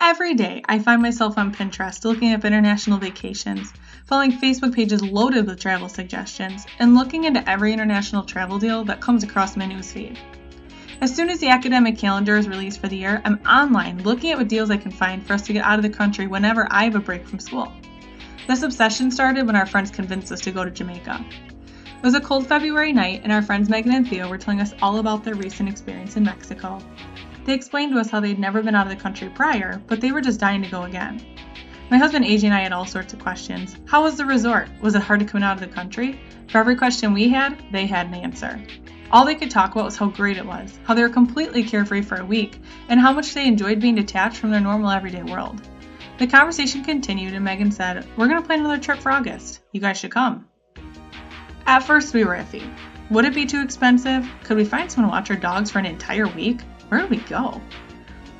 Every day, I find myself on Pinterest looking up international vacations, following Facebook pages loaded with travel suggestions, and looking into every international travel deal that comes across my newsfeed. As soon as the academic calendar is released for the year, I'm online looking at what deals I can find for us to get out of the country whenever I have a break from school. This obsession started when our friends convinced us to go to Jamaica. It was a cold February night, and our friends Megan and Theo were telling us all about their recent experience in Mexico. They explained to us how they'd never been out of the country prior, but they were just dying to go again. My husband AJ and I had all sorts of questions. How was the resort? Was it hard to come out of the country? For every question we had, they had an answer. All they could talk about was how great it was, how they were completely carefree for a week, and how much they enjoyed being detached from their normal everyday world. The conversation continued, and Megan said, "We're going to plan another trip for August. You guys should come." At first, we were iffy. Would it be too expensive? Could we find someone to watch our dogs for an entire week? Where would we go?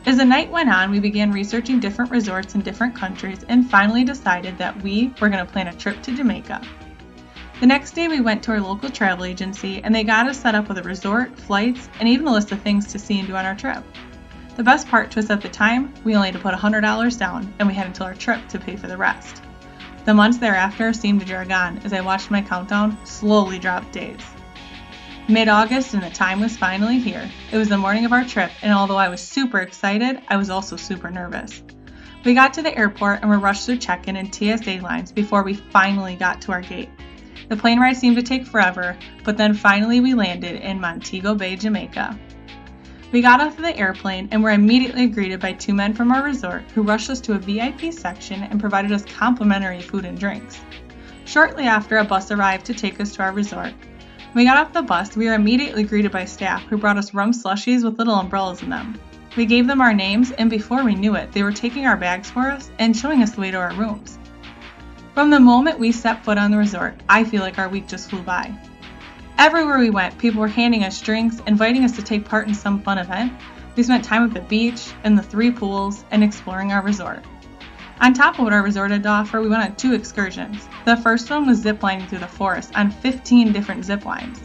As the night went on, we began researching different resorts in different countries and finally decided that we were going to plan a trip to Jamaica. The next day, we went to our local travel agency and they got us set up with a resort, flights, and even a list of things to see and do on our trip. The best part to us at the time, we only had to put $100 down and we had until our trip to pay for the rest. The months thereafter seemed to drag on as I watched my countdown slowly drop days. Mid-August and the time was finally here. It was the morning of our trip, and although I was super excited, I was also super nervous. We got to the airport and were rushed through check-in and TSA lines before we finally got to our gate. The plane ride seemed to take forever, but then finally we landed in Montego Bay, Jamaica. We got off of the airplane and were immediately greeted by two men from our resort who rushed us to a VIP section and provided us complimentary food and drinks. Shortly after, a bus arrived to take us to our resort. When we got off the bus, we were immediately greeted by staff who brought us rum slushies with little umbrellas in them. We gave them our names, and before we knew it, they were taking our bags for us and showing us the way to our rooms. From the moment we set foot on the resort, I feel like our week just flew by. Everywhere we went, people were handing us drinks, inviting us to take part in some fun event. We spent time at the beach, in the 3 pools, and exploring our resort. On top of what our resort had to offer, we went on 2 excursions. The first one was ziplining through the forest on 15 different zip lines.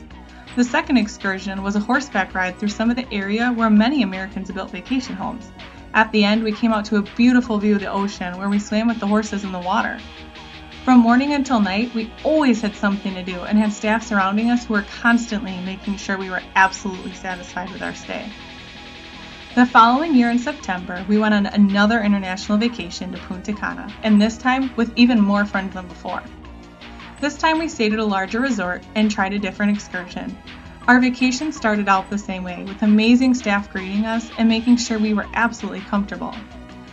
The second excursion was a horseback ride through some of the area where many Americans built vacation homes. At the end, we came out to a beautiful view of the ocean where we swam with the horses in the water. From morning until night, we always had something to do and had staff surrounding us who were constantly making sure we were absolutely satisfied with our stay. The following year in September, we went on another international vacation to Punta Cana, and this time with even more friends than before. This time we stayed at a larger resort and tried a different excursion. Our vacation started out the same way, with amazing staff greeting us and making sure we were absolutely comfortable.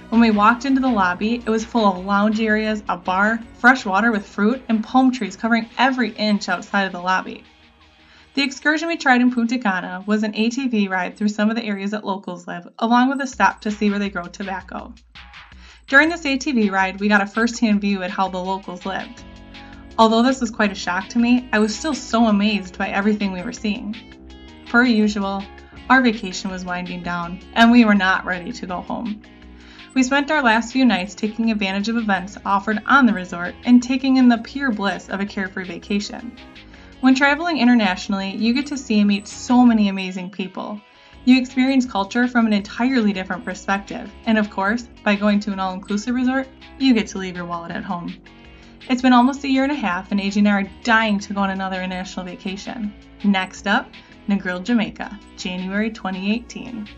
When we walked into the lobby, it was full of lounge areas, a bar, fresh water with fruit, and palm trees covering every inch outside of the lobby. The excursion we tried in Punta Cana was an ATV ride through some of the areas that locals live, along with a stop to see where they grow tobacco. During this ATV ride, we got a first-hand view at how the locals lived. Although this was quite a shock to me, I was still so amazed by everything we were seeing. Per usual, our vacation was winding down, and we were not ready to go home. We spent our last few nights taking advantage of events offered on the resort and taking in the pure bliss of a carefree vacation. When traveling internationally, you get to see and meet so many amazing people. You experience culture from an entirely different perspective, and of course, by going to an all-inclusive resort, you get to leave your wallet at home. It's been almost a year and a half, and AJ and I are dying to go on another international vacation. Next up, Negril, Jamaica, January 2018.